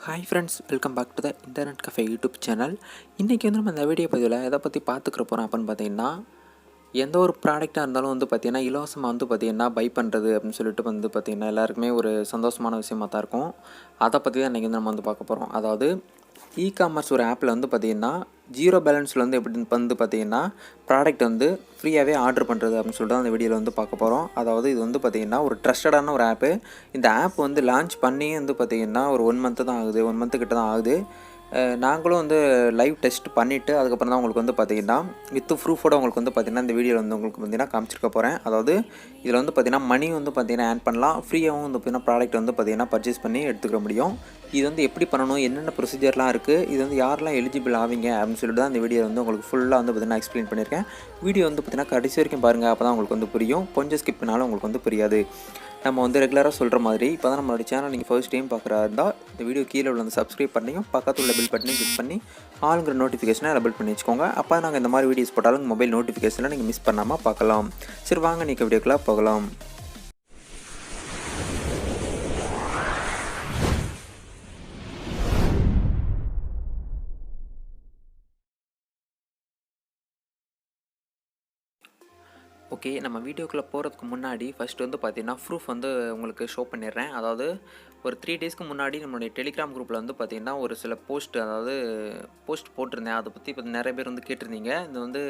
Hi friends, welcome back to the internet cafe YouTube channel. இன்றைக்கி வந்து நம்ம இந்த வீடியோ பதிவில் எதை பற்றி பார்த்துக்கிற போகிறோம் அப்படின்னு பார்த்தீங்கன்னா, எந்த ஒரு ப்ராடக்டாக இருந்தாலும் வந்து பார்த்திங்கன்னா இலவசமாக வந்து பார்த்திங்கன்னா பை பண்ணுறது அப்படின்னு சொல்லிட்டு வந்து பார்த்திங்கன்னா எல்லாருக்குமே ஒரு சந்தோஷமான விஷயமாக தான் இருக்கும். அதை பற்றி தான் இன்றைக்கி வந்து நம்ம வந்து பார்க்க போகிறோம். அதாவது காமர்ஸ் ஒரு ஆப்பில் வந்து பார்த்திங்கன்னா ஜீரோ பேலன்ஸில் வந்து எப்படி வந்து பார்த்திங்கன்னா ப்ராடக்ட் வந்து ஃப்ரீயாகவே ஆர்டர் பண்ணுறது அப்படின்னு சொல்லிட்டு அந்த வீடியோவில் வந்து பார்க்க போகிறோம். அதாவது இது வந்து பார்த்திங்கன்னா ஒரு ட்ரஸ்டடான ஒரு ஆப்பு. இந்த ஆப் வந்து லான்ச் பண்ணி வந்து பார்த்திங்கன்னா ஒரு 1 மந்த்து தான் ஆகுது, 1 மந்த்து கிட்ட தான் ஆகுது. நாங்களும் வந்து லைவ் டெஸ்ட் பண்ணிவிட்டு அதுக்கப்புறம் தான் உங்களுக்கு வந்து பார்த்திங்கன்னா வித் ப்ரூஃபோட உங்களுக்கு வந்து பார்த்திங்கன்னா இந்த வீடியோவில் வந்து உங்களுக்கு பார்த்திங்கன்னா காமிச்சிருக்க போகிறேன். அதாவது இதில் வந்து பார்த்திங்கன்னா மணி வந்து பார்த்திங்கன்னா ஆட் பண்ணலாம், ஃப்ரீயாகவும் வந்து பார்த்திங்கன்னா ப்ராடக்ட் வந்து பார்த்திங்கன்னா பர்ச்சேஸ் பண்ணி எடுத்துக்க முடியும். இது வந்து எப்படி பண்ணணும், என்னென்ன ப்ரொசீஜர்லாம் இருக்குது, இது வந்து யாரெல்லாம் எலிஜிபிள் ஆவீங்க அப்படின்னு சொல்லிட்டு தான் இந்த வீடியோ வந்து உங்களுக்கு ஃபுல்லாக வந்து பார்த்திங்கன்னா எக்ஸ்பிளைன் பண்ணியிருக்கேன். வீடியோ வந்து பார்த்திங்கன்னா கடைசி வரைக்கும் பாருங்கள், அப்போ தான் உங்களுக்கு வந்து புரியும். கொஞ்சம் ஸ்கிப் பண்ணாலும் உங்களுக்கு வந்து புரியாது. நம்ம வந்து ரெகுலராக சொல்கிற மாதிரி இப்போ தான் நம்மளோட சேனல் நீங்கள் ஃபர்ஸ்ட் டைம் பார்க்குறா இருந்தால் இந்த வீடியோ கீழே உள்ள வந்து சப்ஸ்கிரைப் பண்ணியும் பக்கத்தில் உள்ள பில் பட்டனையும் கிளிக் பண்ணி ஆளுங்கிற நோட்டிஃபிகேஷனை ரெபல் பண்ணி வச்சுக்கோங்க. அப்போ நாங்கள் இந்த மாதிரி வீடியோஸ் போட்டாலும் மொபைல் நோட்டிஃபிகேஷனில் நீங்கள் மிஸ் பண்ணாமல் பார்க்கலாம். சரி, வாங்க நீங்கள் வீடியோக்குள்ளே போகலாம். ஓகே, நம்ம வீடியோக்குள்ளே போகிறதுக்கு முன்னாடி ஃபஸ்ட்டு வந்து பார்த்திங்கன்னா ப்ரூஃப் வந்து உங்களுக்கு ஷோ பண்ணிடுறேன். அதாவது ஒரு 3 டேஸ்க்கு முன்னாடி நம்மளுடைய டெலிகிராம் குரூப்பில் வந்து பார்த்திங்கன்னா ஒரு சில போஸ்ட் போட்டிருந்தேன். அதை பற்றி இப்போ நிறைய பேர் வந்து கேட்டிருந்தீங்க. இது வந்து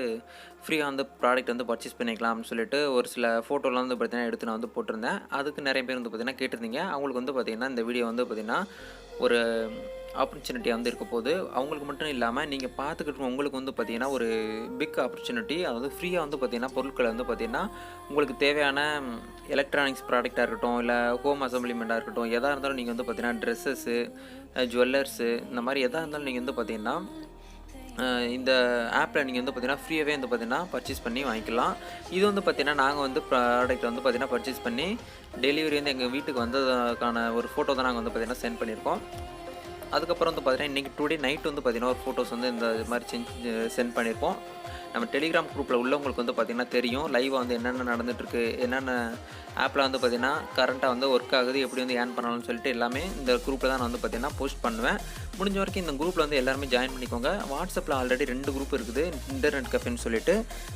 ஃப்ரீயாக வந்து ப்ராடக்ட் வந்து பர்ச்சேஸ் பண்ணிக்கலாம் அப்படின்னு சொல்லிட்டு ஒரு சில ஃபோட்டோலாம் வந்து பார்த்திங்கன்னா எடுத்து நான் வந்து போட்டிருந்தேன். அதுக்கு நிறைய பேர் வந்து பார்த்திங்கன்னா கேட்டிருந்தீங்க. அவங்களுக்கு வந்து பார்த்திங்கன்னா இந்த வீடியோ வந்து பார்த்திங்கன்னா ஒரு ஆப்பர்ச்சுனிட்டியாக வந்து இருக்க போது. அவங்களுக்கு மட்டும் இல்லாமல் நீங்கள் பார்த்துக்கிட்டு உங்களுக்கு வந்து பார்த்திங்கன்னா ஒரு பிக் ஆப்பர்ச்சுனிட்டி. அதாவது ஃப்ரீயாக வந்து பார்த்திங்கன்னா பொருட்களை வந்து பார்த்திங்கன்னா உங்களுக்கு தேவையான எலக்ட்ரானிக்ஸ் ப்ராடக்டாக இருக்கட்டும், இல்லை ஹோம் அசம்பிளிமெண்ட்டாக இருக்கட்டும், எதாக இருந்தாலும் நீங்கள் வந்து பார்த்திங்கன்னா ட்ரெஸ்ஸஸ்ஸு, ஜுவல்லர்ஸு, இந்த மாதிரி எதாக இருந்தாலும் நீங்கள் வந்து பார்த்திங்கன்னா இந்த ஆப்பில் நீங்கள் வந்து பார்த்திங்கன்னா ஃப்ரீயாகவே வந்து பார்த்திங்கன்னா பர்ச்சேஸ் பண்ணி வாங்கிக்கலாம். இது வந்து பார்த்திங்கன்னா நாங்கள் வந்து ப்ராடக்ட் வந்து பார்த்திங்கன்னா பர்ச்சேஸ் பண்ணி டெலிவரி வந்து எங்கள் வீட்டுக்கு வந்ததுக்கான ஒரு ஃபோட்டோ தான் நாங்கள் வந்து பார்த்திங்கன்னா சென்ட் பண்ணியிருக்கோம். அதுக்கப்புறம் வந்து பார்த்திங்கன்னா இன்றைக்கி டுடே நைட் வந்து பார்த்திங்கன்னா ஒரு ஃபோட்டோஸ் வந்து இந்த மாதிரி சென்ட் பண்ணியிருப்போம். நம்ம டெலிகிராம் குரூப்பில் உள்ளவங்களுக்கு வந்து பார்த்திங்கன்னா தெரியும் லைவாக வந்து என்னென்ன நடந்துகிட்ருக்கு, என்னென்ன ஆப்பில் வந்து பார்த்திங்கன்னா கரண்ட்டாக வந்து ஒர்க் ஆகுது, எப்படி வந்து ஏர்ன் பண்ணலாம்னு சொல்லிட்டு எல்லாமே இந்த குரூப்பில் தான் நான் வந்து பார்த்திங்கன்னா போஸ்ட் பண்ணுவேன். முடிஞ்ச வரைக்கும் இந்த குரூப்பில் வந்து எல்லாருமே ஜாயின் பண்ணிக்கோங்க. வாட்ஸ்அப்பில் ஆல்ரெடி 2 குரூப் இருக்குது, இன்டர்நெட் கஃபேன்னு சொல்லிட்டு.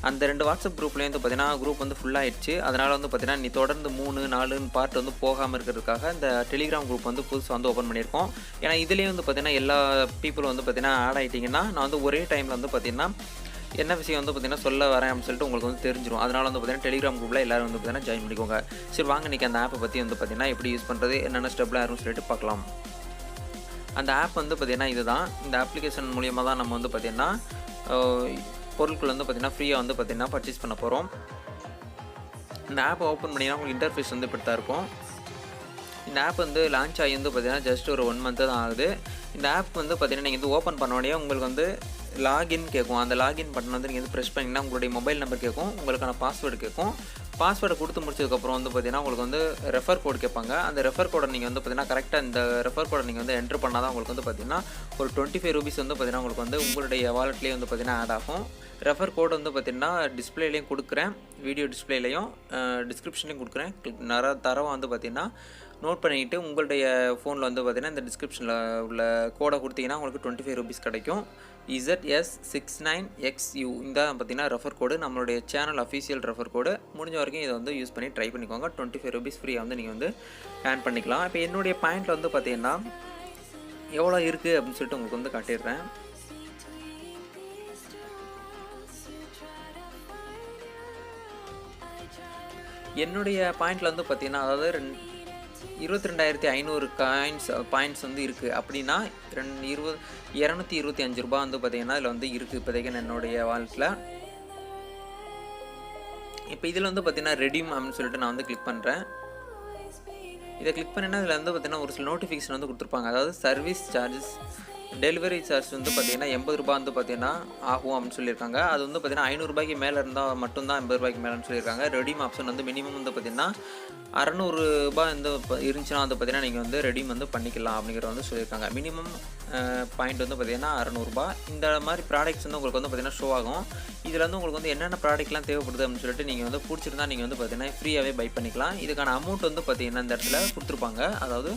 அந்த 2 வாட்ஸ்அப் குரூப்லேயும் வந்து பார்த்திங்கன்னா குரூப் வந்து ஃபுல்லாகிடுச்சு. அதனால் வந்து பார்த்திங்கன்னா நீ தொடர்ந்து 3, 4 பார்ட் வந்து போகாமல் இருக்கிறதுக்காக இந்த டெலிகிராம் குரூப் வந்து புதுசாக வந்து ஓப்பன் பண்ணியிருக்கோம். ஏன்னா இதுலேயே வந்து பார்த்திங்கன்னா எல்லா பீப்புளும் வந்து பார்த்திங்கன்னா ஆட் ஆகிட்டிங்கன்னா நான் வந்து ஒரே டைமில் வந்து பார்த்திங்கன்னா என்ன விஷயம் வந்து பார்த்திங்கன்னா சொல்ல வரேன் அப்படின்னு சொல்லிட்டு உங்களுக்கு வந்து தெரிஞ்சிடும். அதனால் வந்து பார்த்திங்கன்னா டெலிகிராம் குரூப்பில் எல்லோரும் வந்து பார்த்திங்கன்னா ஜாயின் பண்ணிக்கோங்க. சரி, வாங்க இன்றைக்கி அந்த ஆப்பை பற்றி வந்து பார்த்திங்கன்னா எப்படி யூஸ் பண்ணுறது, என்னென்ன ஸ்டெப்லாம் இருக்குன்னு சொல்லிட்டு பார்க்கலாம். அந்த ஆப் வந்து பார்த்திங்கன்னா இதுதான். இந்த அப்ளிகேஷன் மூலியமாக தான் நம்ம வந்து பார்த்திங்கன்னா பொருட்கள் வந்து பார்த்திங்கன்னா ஃப்ரீயாக வந்து பார்த்திங்கன்னா பர்ச்சேஸ் பண்ண போகிறோம். இந்த ஆப்பை ஓப்பன் பண்ணிங்கன்னா உங்களுக்கு இன்டர்ஃபேஸ் வந்து இப்படி தான் இருக்கும். இந்த ஆப் வந்து லான்ச் ஆகி வந்து பார்த்திங்கன்னா ஜஸ்ட் ஒரு 1 மந்த்து தான் ஆகுது. இந்த ஆப் வந்து பார்த்திங்கன்னா நீங்கள் வந்து ஓப்பன் பண்ண உடனே உங்களுக்கு வந்து லாகின் கேட்கும். அந்த லாகின் பட்டன் வந்து நீங்கள் வந்து ப்ரெஸ் பண்ணிங்கன்னா உங்களுடைய மொபைல் நம்பர் கேட்கும், உங்களுக்கான பாஸ்வேர்டு கேட்கும். பாஸ்வேர்டை கொடுத்து முடிச்சதுக்கப்புறம் வந்து பார்த்திங்கன்னா உங்களுக்கு வந்து ரெஃபர் கோடு கேட்பாங்க. அந்த ரெஃபர் கோடை நீங்கள் வந்து பார்த்திங்கன்னா கரெக்டாக இந்த ரெஃபர் கோடை நீங்கள் வந்து என்ட்ரு பண்ணால் தான் உங்களுக்கு வந்து பார்த்திங்கன்னா ஒரு 25 ரூபீஸ் வந்து பார்த்திங்கன்னா உங்களுக்கு வந்து உங்களுடைய வாலெட்லேயே வந்து பார்த்திங்கன்னா ஆட் ஆகும். ரெஃபர் கோடு வந்து பார்த்திங்கன்னா டிஸ்பிளேலையும் கொடுக்குறேன், வீடியோ டிஸ்பிளேலையும் டிஸ்கிரிப்ஷன்லையும் கொடுக்குறேன். தரவை வந்து பார்த்திங்கன்னா நோட் பண்ணிக்கிட்டு உங்களுடைய ஃபோனில் வந்து பார்த்திங்கன்னா இந்த டிஸ்கிரிப்ஷனில் உள்ள கோடை கொடுத்தீங்கன்னா உங்களுக்கு 25 ரூபீஸ் கிடைக்கும். ZS69XU இந்த பார்த்திங்கன்னா ரெஃபர் கோடு, நம்மளுடைய சேனல் அஃபீஷியல் ரெஃபர் கோடு. முடிஞ்ச வரைக்கும் இதை வந்து யூஸ் பண்ணி ட்ரை பண்ணிக்கோங்க. 25 ரூபீஸ் ஃப்ரீயாக வந்து நீங்கள் வந்து ஏர்ன் பண்ணிக்கலாம். இப்போ என்னுடைய பாயிண்டில் வந்து பார்த்திங்கன்னா எவ்வளோ இருக்குது அப்படின்னு சொல்லிட்டு உங்களுக்கு வந்து காட்டிடுறேன். என்னுடைய பாயிண்டில் வந்து பார்த்திங்கன்னா அதாவது 22,500 பாயிண்ட்ஸ் வந்து இருக்குது. அப்படின்னா 225 ரூபா வந்து பார்த்திங்கன்னா இதில் வந்து இருக்குது இப்போதைக்கு என்னுடைய வாலெட்டில். இப்போ இதில் வந்து பார்த்திங்கன்னா ரெடீம் அப்படின்னு சொல்லிட்டு நான் வந்து கிளிக் பண்ணுறேன். இதை கிளிக் பண்ணினா இதில் வந்து பார்த்திங்கன்னா ஒரு சில நோட்டிஃபிகேஷன் வந்து கொடுத்துருப்பாங்க. அதாவது சர்வீஸ் சார்ஜஸ், டெலிவரி சார்ஜ் வந்து பார்த்திங்கன்னா 80 ரூபா வந்து பார்த்திங்கன்னா ஆகும் அப்படின்னு சொல்லியிருக்காங்க. அது வந்து பார்த்திங்கன்னா 500 ரூபாய்க்கு மேலே இருந்தால் மட்டும்தான் 80 ரூபாய்க்கு மேலேன்னு சொல்லியிருக்காங்க. ரெடீம் ஆப்ஷன் வந்து மினிமம் வந்து பார்த்திங்கன்னா 600 ரூபாய் வந்து இருந்துச்சுன்னா வந்து பார்த்திங்கன்னா நீங்கள் வந்து ரெடீம் வந்து பண்ணிக்கலாம் அப்படிங்கிறத வந்து சொல்லியிருக்காங்க. மினிமம் பாயிண்ட் வந்து பார்த்திங்கன்னா 600 ரூபாய். இந்த மாதிரி ப்ராடக்ட்ஸ் வந்து உங்களுக்கு வந்து பார்த்திங்கன்னா ஷோ ஆகும். இதில் வந்து உங்களுக்கு வந்து என்னென்ன ப்ராடக்ட்லாம் தேவைப்படுது அப்படின்னு சொல்லிட்டு நீங்கள் வந்து பிடிச்சிருந்தா நீங்கள் வந்து பார்த்திங்கன்னா ஃப்ரீயாகவே பை பண்ணிக்கலாம். இதுக்கான அமௌண்ட் வந்து பார்த்திங்கன்னா இந்த இடத்துல கொடுத்துருப்பாங்க. அதாவது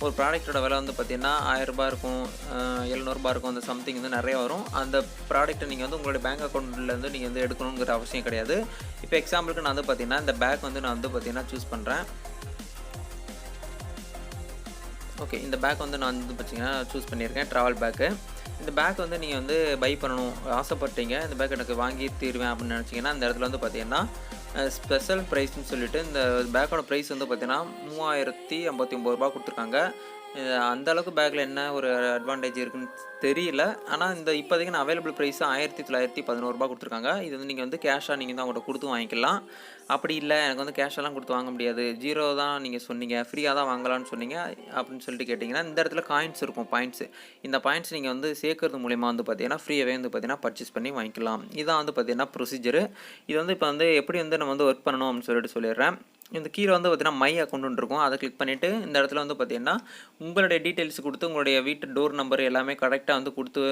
ஒரு ப்ராடக்ட்டோட விலை வந்து பார்த்தீங்கன்னா ரூ. 1000 இருக்கும், ரூ. 700 இருக்கும், அந்த சம்திங் வந்து நிறைய வரும். அந்த ப்ராடக்ட்டை நீங்கள் வந்து உங்களுடைய பேங்க் அக்கௌண்ட்லேருந்து நீங்கள் வந்து எடுக்கணுங்கிற அவசியம் கிடையாது. இப்போ எக்ஸாம்பிளுக்கு நான் வந்து பார்த்தீங்கன்னா இந்த பேக் வந்து நான் வந்து பார்த்தீங்கன்னா சூஸ் பண்ணுறேன். ஓகே, இந்த பேக் வந்து நான் வந்து பார்த்தீங்கன்னா சூஸ் பண்ணியிருக்கேன், ட்ராவல் பேக்கு. இந்த பேக் வந்து நீங்கள் வந்து பை பண்ணணும் ஆசைப்பட்டீங்க, இந்த பேக் எனக்கு வாங்கி தீருவேன் அப்படின்னு நினச்சிங்கன்னா, இந்த இடத்துல வந்து பார்த்தீங்கன்னா ஸ்பெஷல் ப்ரைஸ்ன்னு சொல்லிட்டு இந்த பேக்கோட ப்ரைஸ் வந்து பார்த்தீங்கன்னா ரூ. 3059 கொடுத்துருக்காங்க. அந்த அளவுக்கு பேக்கில் என்ன ஒரு அட்வான்டேஜ் இருக்குன்னு தெரியல. ஆனால் இந்த இப்போதைக்கு நான் அவைலபிள் ப்ரைஸ் ரூ. 1911 கொடுத்துருக்காங்க. இது வந்து நீங்கள் வந்து கேஷாக நீங்கள் தான் அவங்கள்ட்ட கொடுத்து வாங்கிக்கலாம். அப்படி இல்லை எனக்கு வந்து கேஷெல்லாம் கொடுத்து வாங்க முடியாது, 0 தான் நீங்கள் சொன்னீங்க, ஃப்ரீயாக தான் வாங்கலாம்னு சொன்னீங்க அப்படின்னு சொல்லிட்டு கேட்டிங்கன்னா, இந்த இடத்துல காயின்ஸ் இருக்கும், பாயிண்ட்ஸு. இந்த பாயிண்ட்ஸ் நீங்கள் வந்து சேர்க்கறது மூலிமா வந்து பார்த்தீங்கன்னா ஃப்ரீயாகவே வந்து பார்த்தீங்கன்னா பர்ச்சேஸ் பண்ணி வாங்கிக்கலாம். இதான் வந்து பார்த்தீங்கன்னா ப்ரொசீஜரு. இது வந்து இப்போ வந்து எப்படி வந்து நம்ம வந்து ஒர்க் பண்ணணும் அப்படின்னு சொல்லிடுறேன். இந்த கீழே வந்து பார்த்தீங்கன்னா மை அக்கௌண்ட்டுன்னு இருக்கும், அதை கிளிக் பண்ணிவிட்டு இந்த இடத்துல வந்து பார்த்தீங்கன்னா உங்களுடைய டீட்டெயில்ஸ் கொடுத்து உங்களுடைய வீட்டு டோர் நம்பர் எல்லாமே கரெக்டாக வந்து கொடுத்து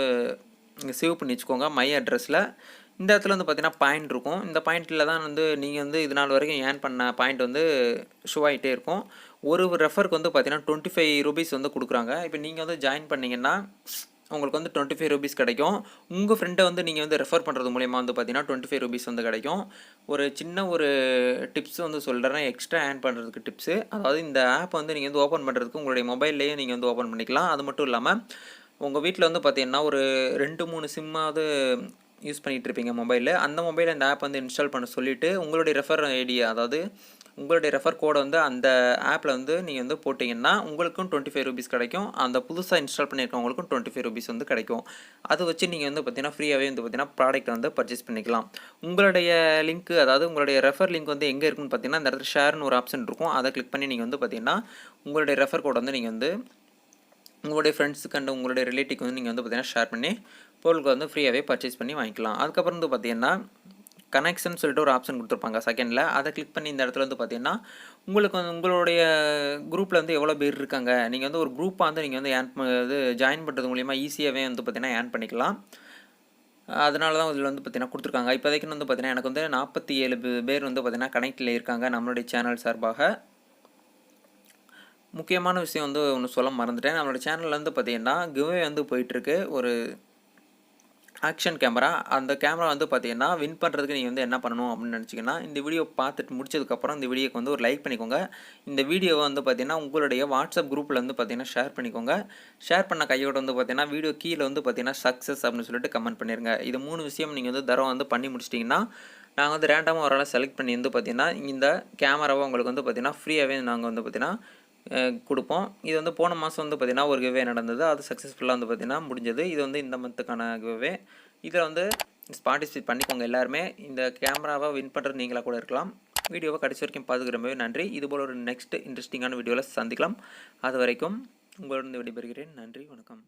சேவ் பண்ணி வச்சுக்கோங்க மை அட்ரஸில். இந்த இடத்துல வந்து பார்த்தீங்கன்னா பாயிண்ட் இருக்கும். இந்த பாயிண்ட்டில் தான் வந்து நீங்கள் வந்து இது நாள் வரைக்கும் ஏர்ன் பண்ண பாயிண்ட் வந்து ஷோ ஆகிட்டே இருக்கும். ஒரு ரெஃபருக்கு வந்து பார்த்தீங்கன்னா ₹25 வந்து கொடுக்குறாங்க. இப்போ நீங்கள் வந்து ஜாயின் பண்ணிங்கன்னா உங்களுக்கு வந்து ₹25 கிடைக்கும். உங்கள் ஃப்ரெண்டை வந்து நீங்கள் வந்து ரெஃபர் பண்ணுறது மூலிமா வந்து பார்த்தீங்கன்னா ₹25 வந்து கிடைக்கும். ஒரு சின்ன ஒரு டிப்ஸ் வந்து சொல்கிறேன், எக்ஸ்ட்ரா ஏர்ன் பண்ணுறதுக்கு டிப்ஸு. அதாவது இந்த ஆப் வந்து நீங்கள் வந்து ஓப்பன் பண்ணுறதுக்கு உங்களுடைய மொபைல்லேயே நீங்கள் வந்து ஓப்பன் பண்ணிக்கலாம். அது மட்டும் இல்லாமல் உங்கள் வீட்டில் வந்து பார்த்தீங்கன்னா ஒரு 2, 3 சிம்மாவது யூஸ் பண்ணிகிட்டு இருப்பீங்க மொபைலில். அந்த மொபைலில் இந்த ஆப் வந்து இன்ஸ்டால் பண்ண சொல்லிவிட்டு உங்களுடைய ரெஃபர் ஐடியா, அதாவது உங்களுடைய ரெஃபர் கோடை வந்து அந்த ஆப்பில் வந்து நீங்கள் வந்து போட்டிங்கன்னா உங்களுக்கும் ₹25 கிடைக்கும். அந்த புதுசாக இன்ஸ்டால் பண்ணியிருக்கவங்களுக்கும் ₹25 வந்து கிடைக்கும். அதை வச்சு நீங்கள் வந்து பார்த்தீங்கன்னா ஃப்ரீயாகவே வந்து பார்த்தீங்கன்னா ப்ராடக்ட் வந்து பர்ச்சேஸ் பண்ணிக்கலாம். உங்களுடைய லிங்க்கு, அதாவது உங்களுடைய ரெஃபர் லிங்க் வந்து எங்கே இருக்குன்னு பார்த்தீங்கன்னா இந்த இடத்துல ஷேர்னு ஒரு ஆப்ஷன் இருக்கும். அதை கிளிக் பண்ணி நீங்கள் வந்து பார்த்தீங்கன்னா உங்களுடைய ரெஃபர் கோடை வந்து நீங்கள் வந்து உங்களுடைய ஃப்ரெண்ட்ஸுக்கு அண்ட் உங்களுடைய ரிலேட்டிவ்க்கு வந்து நீங்கள் வந்து பார்த்தீங்கன்னா ஷேர் பண்ணி பொருளுக்கு வந்து ஃப்ரீயாகவே பர்ச்சேஸ் பண்ணி வாங்கிக்கலாம். அதுக்கப்புறம் வந்து பார்த்தீங்கன்னா கனெக்ஷன் சொல்லிட்டு ஒரு ஆப்ஷன் கொடுத்துருப்பாங்க செகண்டில். அதை கிளிக் பண்ணி இந்த இடத்துல வந்து பார்த்தீங்கன்னா உங்களுக்கு வந்து உங்களுடைய குரூப்பில் வந்து எவ்வளோ பேர் இருக்காங்க, நீங்கள் வந்து ஒரு குரூப்பாக வந்து நீங்கள் வந்து இது ஜாயின் பண்ணுறது மூலிமா ஈஸியாகவே வந்து பார்த்தீங்கன்னா ஏர்ன் பண்ணிக்கலாம். அதனால தான் இதில் வந்து பார்த்தீங்கன்னா கொடுத்துருக்காங்க. இப்போதைக்கு வந்து பார்த்தீங்கன்னா எனக்கு வந்து 47 பேர் வந்து பார்த்தீங்கன்னா கனெக்டில் இருக்காங்க நம்மளுடைய சேனல் சார்பாக. முக்கியமான விஷயம் வந்து ஒன்று சொல்ல மறந்துட்டேன். நம்மளோட சேனலில் வந்து பார்த்தீங்கன்னா கிவ்அவே வந்து போயிட்டுருக்கு. ஒரு ஆக்ஷன் கேமரா, அந்த கேமரா வந்து பார்த்தீங்கன்னா வின் பண்ணுறதுக்கு நீங்கள் வந்து என்ன பண்ணணும் அப்படின்னு நினச்சிங்கன்னா, இந்த வீடியோ பார்த்துட்டு முடிச்சதுக்கப்புறம் இந்த வீடியோக்கு வந்து ஒரு லைக் பண்ணிக்கோங்க. இந்த வீடியோவை வந்து பார்த்தீங்கன்னா உங்களுடைய வாட்ஸ்அப் குரூப்பில் வந்து பார்த்தீங்கன்னா ஷேர் பண்ணிக்கோங்க. ஷேர் பண்ண கையோட வந்து பார்த்தீங்கன்னா வீடியோ கீழே வந்து பார்த்தீங்கன்னா சக்ஸஸ் அப்படின்னு சொல்லிட்டு கமெண்ட் பண்ணிடுங்க. இது 3 விஷயம் நீங்கள் வந்து தரம் வந்து பண்ணி முடிச்சிட்டிங்கன்னா நாங்கள் வந்து ரேண்டமாக ஒரு ஆளை செலக்ட் பண்ணி வந்து பார்த்தீங்கன்னா இந்த கேமராவை உங்களுக்கு வந்து பார்த்தீங்கன்னா ஃப்ரீயாகவே நாங்கள் வந்து பார்த்தீங்கன்னா கொடுப்போம். இது வந்து போன மாதம் வந்து பார்த்தீங்கன்னா ஒரு கிவ்அவே நடந்தது. அது சக்ஸஸ்ஃபுல்லாக வந்து பார்த்தீங்கன்னா முடிஞ்சது. இது வந்து இந்த மந்த்துக்கான கிவ்அவே. இதில் வந்து பார்ட்டிசிபேட் பண்ணிக்கோங்க எல்லாருமே. இந்த கேமராவை வின் பண்ணுறது நீங்களாக கூட இருக்கலாம். வீடியோவை கடைசி வரைக்கும் பார்த்துக்க ரொம்பவே நன்றி. இதுபோல் ஒரு நெக்ஸ்ட் இன்ட்ரெஸ்டிங்கான வீடியோவில் சந்திக்கலாம். அது வரைக்கும் உங்களிடம் விடைபெறுகிறேன். நன்றி, வணக்கம்.